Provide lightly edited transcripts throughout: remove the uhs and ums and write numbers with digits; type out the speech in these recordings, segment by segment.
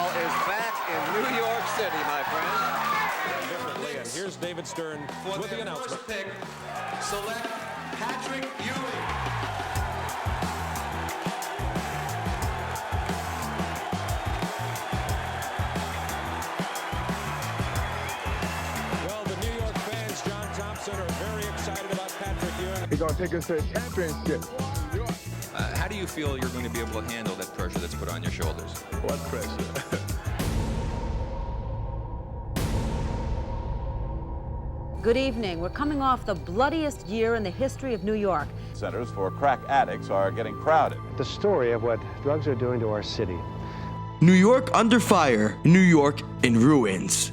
is back in New York City, my friend. And here's David Stern with the announcement. First pick, select Patrick Ewing. Well, the New York fans, John Thompson, are very excited about Patrick Ewing. He's going to take us to a championship. How do you feel you're going to be able to handle that pressure that's put on your shoulders? What pressure? Good evening. We're coming off the bloodiest year in the history of New York. Centers for crack addicts are getting crowded. The story of what drugs are doing to our city. New York under fire, New York in ruins.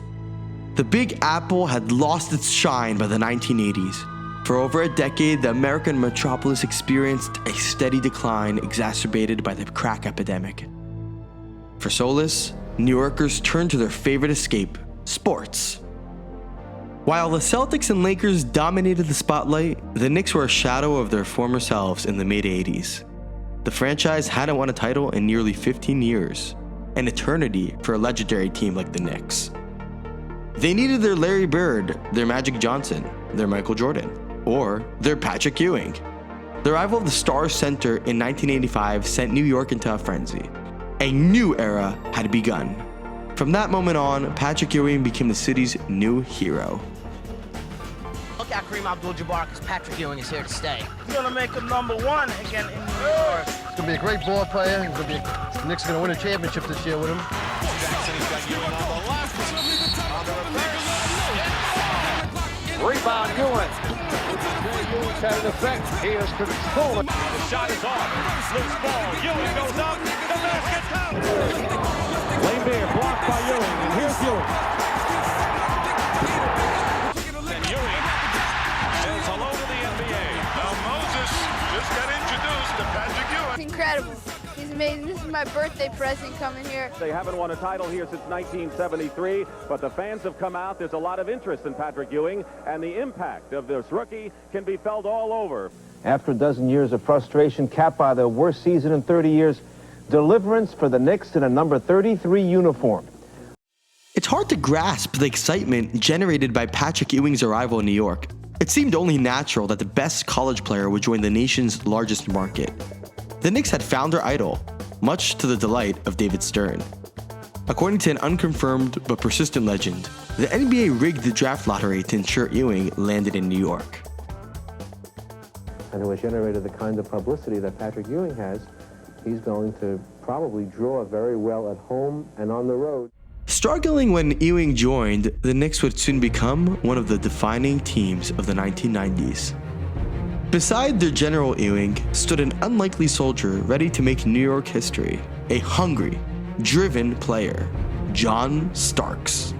The Big Apple had lost its shine by the 1980s. For over a decade, the American metropolis experienced a steady decline exacerbated by the crack epidemic. For solace, New Yorkers turned to their favorite escape, sports. While the Celtics and Lakers dominated the spotlight, the Knicks were a shadow of their former selves in the mid-80s. The franchise hadn't won a title in nearly 15 years, an eternity for a legendary team like the Knicks. They needed their Larry Bird, their Magic Johnson, their Michael Jordan, or their Patrick Ewing. The arrival of the Stars Center in 1985 sent New York into a frenzy. A new era had begun. From that moment on, Patrick Ewing became the city's new hero. Look at Kareem Abdul-Jabbar, because Patrick Ewing is here to stay. He's gonna make him #1 again in New York. He's gonna be a great ball player. The Knicks are gonna win a championship this year with him. Jackson, he's got Ewing on the left. Rebound, Ewing. Ewing's had an effect. He is controlling. The shot is off. Loose ball. Ewing goes up. The basket count. Lane Beer blocked by Ewing. And here's Ewing. And Ewing says hello to the NBA. Now Moses just got introduced to Patrick Ewing. It's incredible. He's amazing. This is my birthday present coming here. They haven't won a title here since 1973, but the fans have come out. There's a lot of interest in Patrick Ewing, and the impact of this rookie can be felt all over. After a dozen years of frustration capped by the worst season in 30 years, deliverance for the Knicks in a number 33 uniform. It's hard to grasp the excitement generated by Patrick Ewing's arrival in New York. It seemed only natural that the best college player would join the nation's largest market. The Knicks had found their idol, much to the delight of David Stern. According to an unconfirmed but persistent legend, the NBA rigged the draft lottery to ensure Ewing landed in New York. And who has generated the kind of publicity that Patrick Ewing has, he's going to probably draw very well at home and on the road. Struggling when Ewing joined, the Knicks would soon become one of the defining teams of the 1990s. Beside their General Ewing stood an unlikely soldier ready to make New York history, a hungry, driven player, John Starks.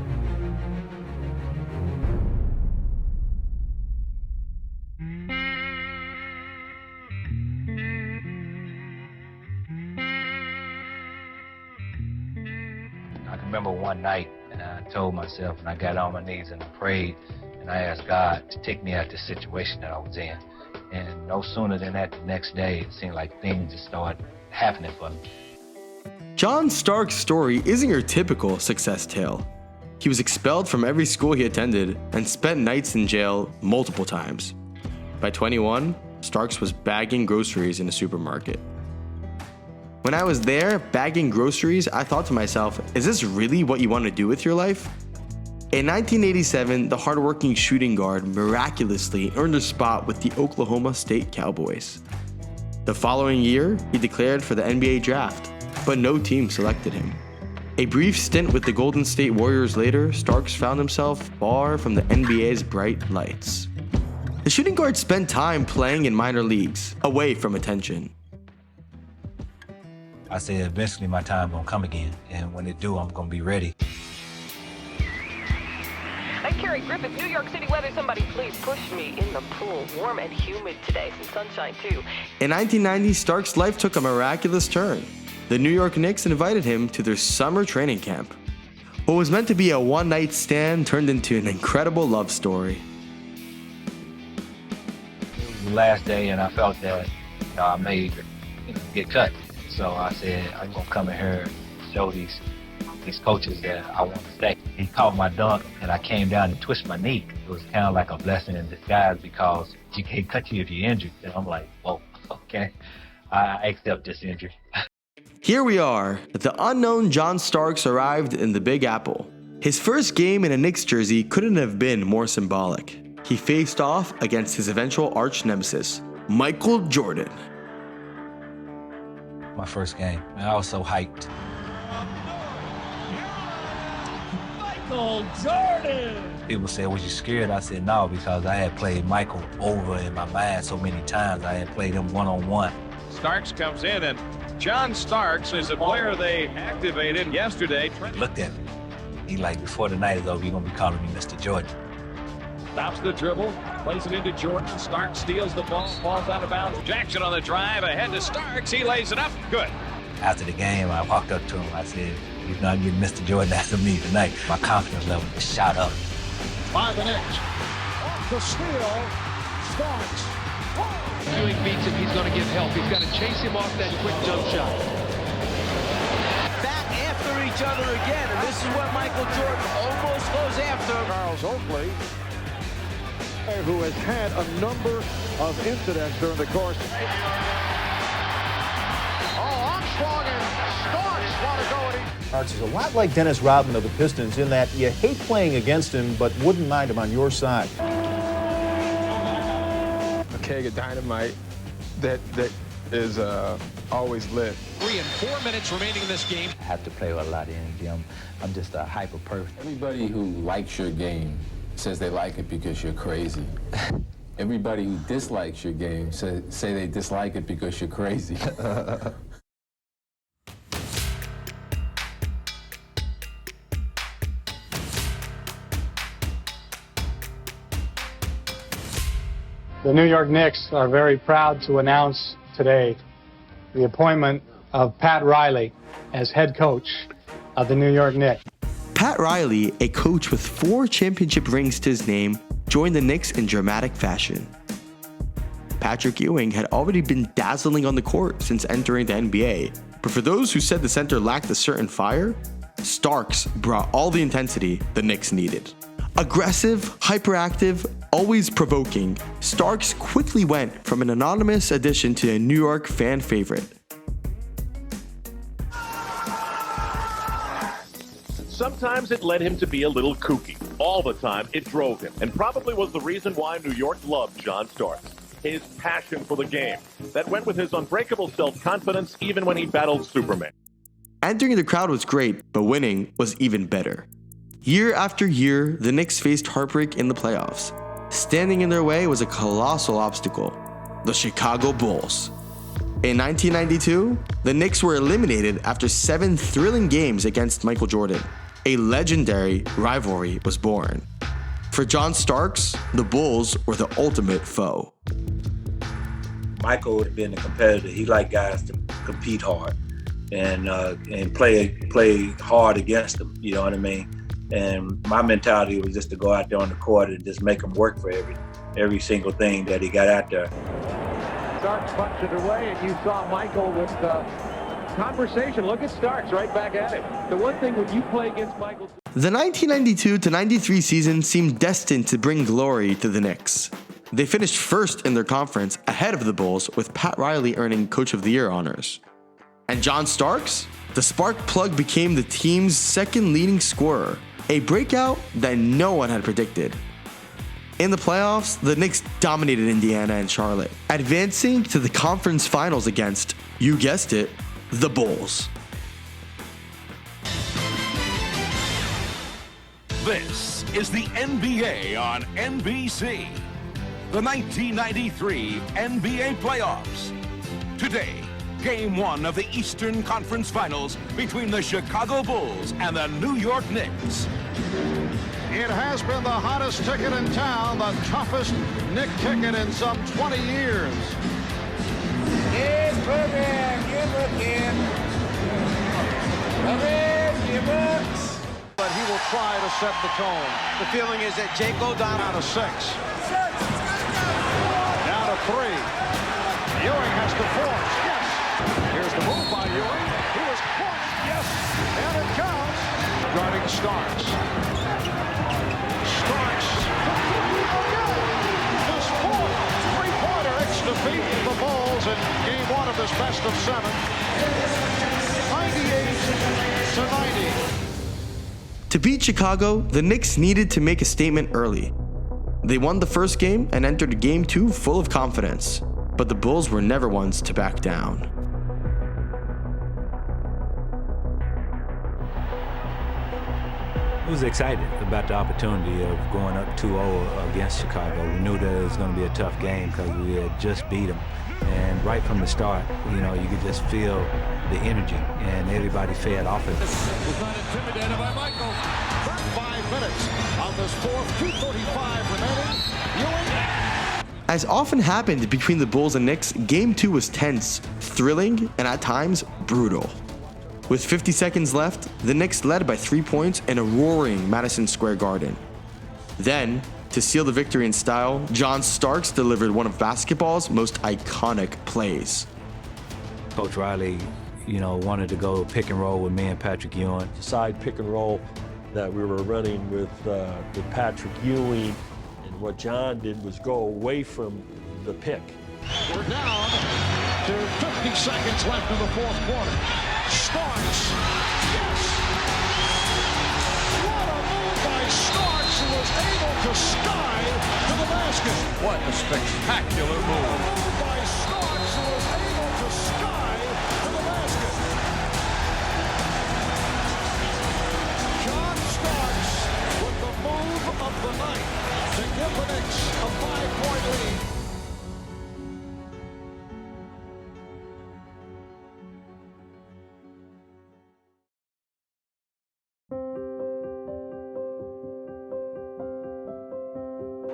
I can remember one night, and I told myself, and I got on my knees and I prayed, and I asked God to take me out of the situation that I was in. And no sooner than that, the next day, it seemed like things just started happening for me. John Stark's story isn't your typical success tale. He was expelled from every school he attended and spent nights in jail multiple times. By 21, Starks was bagging groceries in a supermarket. When I was there, bagging groceries, I thought to myself, is this really what you want to do with your life? In 1987, the hardworking shooting guard miraculously earned a spot with the Oklahoma State Cowboys. The following year, he declared for the NBA draft, but no team selected him. A brief stint with the Golden State Warriors later, Starks found himself far from the NBA's bright lights. The shooting guard spent time playing in minor leagues, away from attention. I said, eventually my time gonna come again, and when it do, I'm gonna be ready. I'm Carrie Griffith, New York City weather. Somebody please push me in the pool. Warm and humid today, some sunshine too. In 1990, Stark's life took a miraculous turn. The New York Knicks invited him to their summer training camp. What was meant to be a one-night stand turned into an incredible love story. It was the last day, and I felt that I may get cut. So I said, I'm gonna come in here and show these these coaches that I want to stay. He caught my dunk, and I came down and twisted my knee. It was kind of like a blessing in disguise because you can't cut you if you're injured. And I'm like, well, okay, I accept this injury. Here we are. The unknown John Starks arrived in the Big Apple. His first game in a Knicks jersey couldn't have been more symbolic. He faced off against his eventual arch nemesis, Michael Jordan. My first game, I was so hyped. Michael Jordan! People said, was you scared? I said, no, because I had played Michael over in my mind so many times. I had played him one-on-one. Starks comes in, and John Starks is a player they activated yesterday. Looked at me. He like, before the night is over, you're going to be calling me Mr. Jordan. Stops the dribble, plays it into Jordan. Starks steals the ball, falls out of bounds. Jackson on the drive, ahead to Starks. He lays it up. Good. After the game, I walked up to him. I said, you're not getting Mr. Jordan after me tonight. My confidence level just shot up. By the Knicks. Off the steal. Starks. Ewing beats him. He's going to give help. He's got to chase him off that quick jump shot. Back after each other again, and this is what Michael Jordan almost goes after. Charles Oakley, who has had a number of incidents during the course. Oh, Armstrong and Starks want to go at him. Starks is a lot like Dennis Rodman of the Pistons in that you hate playing against him, but wouldn't mind him on your side. A keg of dynamite that is always lit. 3 and 4 minutes remaining in this game. I have to play with a lot of energy. I'm just a hyper person. Everybody who likes your game says they like it because you're crazy. Everybody who dislikes your game say they dislike it because you're crazy. The New York Knicks are very proud to announce today the appointment of Pat Riley as head coach of the New York Knicks. Pat Riley, a coach with 4 championship rings to his name, joined the Knicks in dramatic fashion. Patrick Ewing had already been dazzling on the court since entering the NBA, but for those who said the center lacked a certain fire, Starks brought all the intensity the Knicks needed. Aggressive, hyperactive, always provoking, Starks quickly went from an anonymous addition to a New York fan favorite. Sometimes it led him to be a little kooky. All the time, it drove him, and probably was the reason why New York loved John Starks. His passion for the game. That went with his unbreakable self-confidence even when he battled Superman. Entering the crowd was great, but winning was even better. Year after year, the Knicks faced heartbreak in the playoffs. Standing in their way was a colossal obstacle: the Chicago Bulls. In 1992, the Knicks were eliminated after 7 thrilling games against Michael Jordan. A legendary rivalry was born. For John Starks, the Bulls were the ultimate foe. Michael would have been a competitor. He liked guys to compete hard and play hard against them. You know what I mean? And my mentality was just to go out there on the court and just make him work for every single thing that he got out there. Starks punched it away, and you saw Michael with conversation. Look at Starks right back at him. The one thing when you play against Michael... The 1992-93 season seemed destined to bring glory to the Knicks. They finished first in their conference, ahead of the Bulls, with Pat Riley earning Coach of the Year honors. And John Starks? The spark plug became the team's second leading scorer, a breakout that no one had predicted. In the playoffs, the Knicks dominated Indiana and Charlotte, advancing to the conference finals against, you guessed it, the Bulls. This is the NBA on NBC. The 1993 NBA playoffs. Today, Game 1 of the Eastern Conference Finals between the Chicago Bulls and the New York Knicks. It has been the hottest ticket in town, the toughest Knick ticket in some 20 years. Yes, Bergen, give it in. Bergen, give it. But he will try to set the tone. The feeling is that Jake O'Donnell Down to 6. Down to 3. Ewing has to force. Yes. Here's the move by Ewing. He was close. Yes. And it counts. Starks. Starks. His fourth three-pointer. It's defeat the Bulls in game one of this best of 7. 98-90. To beat Chicago, the Knicks needed to make a statement early. They won the first game and entered game 2 full of confidence, but the Bulls were never ones to back down. I was excited about the opportunity of going up 2-0 against Chicago. We knew that it was going to be a tough game because we had just beat them. And right from the start, you know, you could just feel the energy, and everybody fed off of it. Was not intimidated by Michael. 5 minutes on this fourth, 2:35 remaining. Ewing. As often happened between the Bulls and Knicks, game 2 was tense, thrilling, and at times brutal. With 50 seconds left, the Knicks led by 3 points in a roaring Madison Square Garden. Then, to seal the victory in style, John Starks delivered one of basketball's most iconic plays. Coach Riley, you know, wanted to go pick and roll with me and Patrick Ewing. Side pick and roll that we were running with Patrick Ewing, and what John did was go away from the pick. We're down to 50 seconds left in the fourth quarter. Starks, yes! What a move by Starks, who was able to sky to the basket. What a spectacular move. What a move by Starks, who was able to sky to the basket. John Starks with the move of the night to give the Knicks a 5-point lead.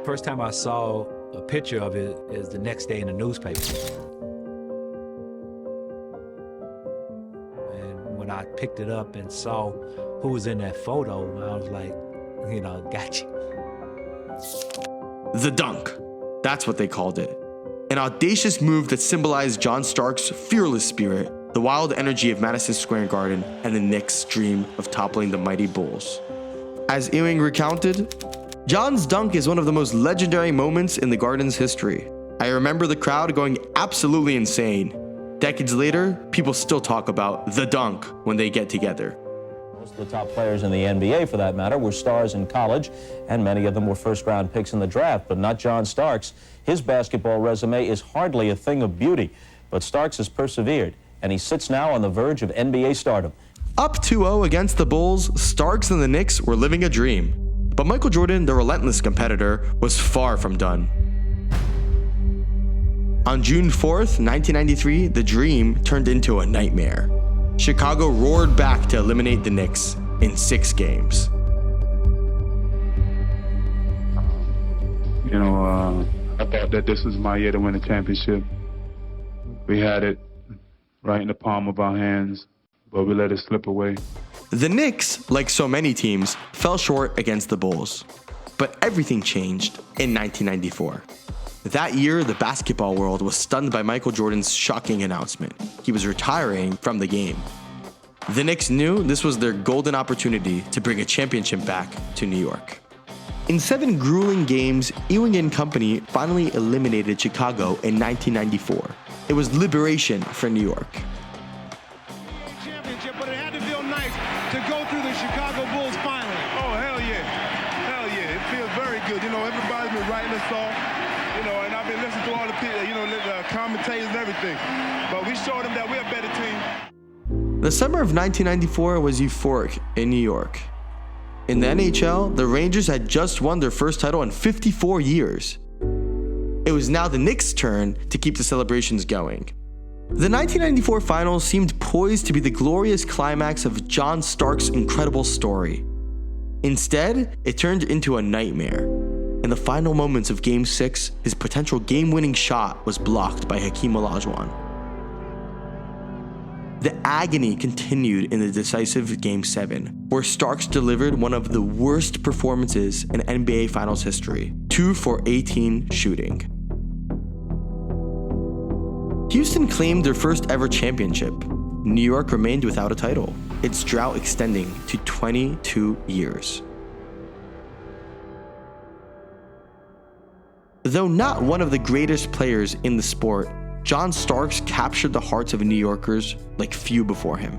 First time I saw a picture of it is the next day in the newspaper. And when I picked it up and saw who was in that photo, I was like, you know, gotcha. The dunk. That's what they called it. An audacious move that symbolized John Starks' fearless spirit, the wild energy of Madison Square Garden, and the Knicks' dream of toppling the mighty Bulls. As Ewing recounted, John's dunk is one of the most legendary moments in the Garden's history. I remember the crowd going absolutely insane. Decades later, people still talk about the dunk when they get together. Most of the top players in the NBA, for that matter, were stars in college, and many of them were first-round picks in the draft, but not John Starks. His basketball resume is hardly a thing of beauty, but Starks has persevered, and he sits now on the verge of NBA stardom. Up 2-0 against the Bulls, Starks and the Knicks were living a dream. But Michael Jordan, the relentless competitor, was far from done. On June 4th, 1993, the dream turned into a nightmare. Chicago roared back to eliminate the Knicks in 6 games. You know, I thought that this was my year to win a championship. We had it right in the palm of our hands, but we let it slip away. The Knicks, like so many teams, fell short against the Bulls. But everything changed in 1994. That year, the basketball world was stunned by Michael Jordan's shocking announcement. He was retiring from the game. The Knicks knew this was their golden opportunity to bring a championship back to New York. In 7 grueling games, Ewing and company finally eliminated Chicago in 1994. It was liberation for New York. But it had to feel nice to go through the Chicago Bulls finally. Oh, hell yeah. Hell yeah. It feels very good. You know, everybody's been writing us off, you know, and I've been listening to all the people, you know, the commentators and everything. But we showed them that we're a better team. The summer of 1994 was euphoric in New York. In the NHL, the Rangers had just won their first title in 54 years. It was now the Knicks' turn to keep the celebrations going. The 1994 finals seemed poised to be the glorious climax of John Starks' incredible story. Instead, it turned into a nightmare. In the final moments of Game 6, his potential game-winning shot was blocked by Hakeem Olajuwon. The agony continued in the decisive Game 7, where Starks delivered one of the worst performances in NBA Finals history, 2 for 18 shooting. Houston claimed their first ever championship. New York remained without a title. its drought extending to 22 years. Though not one of the greatest players in the sport, John Starks captured the hearts of New Yorkers like few before him.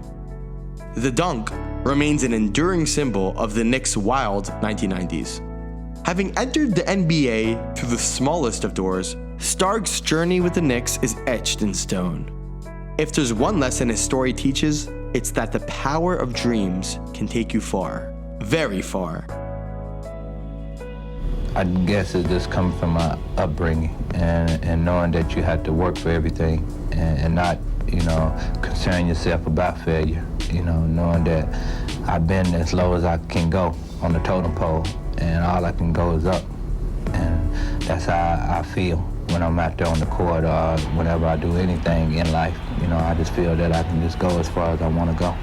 The dunk remains an enduring symbol of the Knicks' wild 1990s. Having entered the NBA through the smallest of doors, Starks' journey with the Knicks is etched in stone. If there's one lesson his story teaches, it's that the power of dreams can take you far, very far. I guess it just comes from my upbringing and knowing that you have to work for everything and not, concern yourself about failure. Knowing that I've been as low as I can go on the totem pole and all I can go is up. And that's how I feel when I'm out there on the court or whenever I do anything in life. I just feel that I can just go as far as I want to go.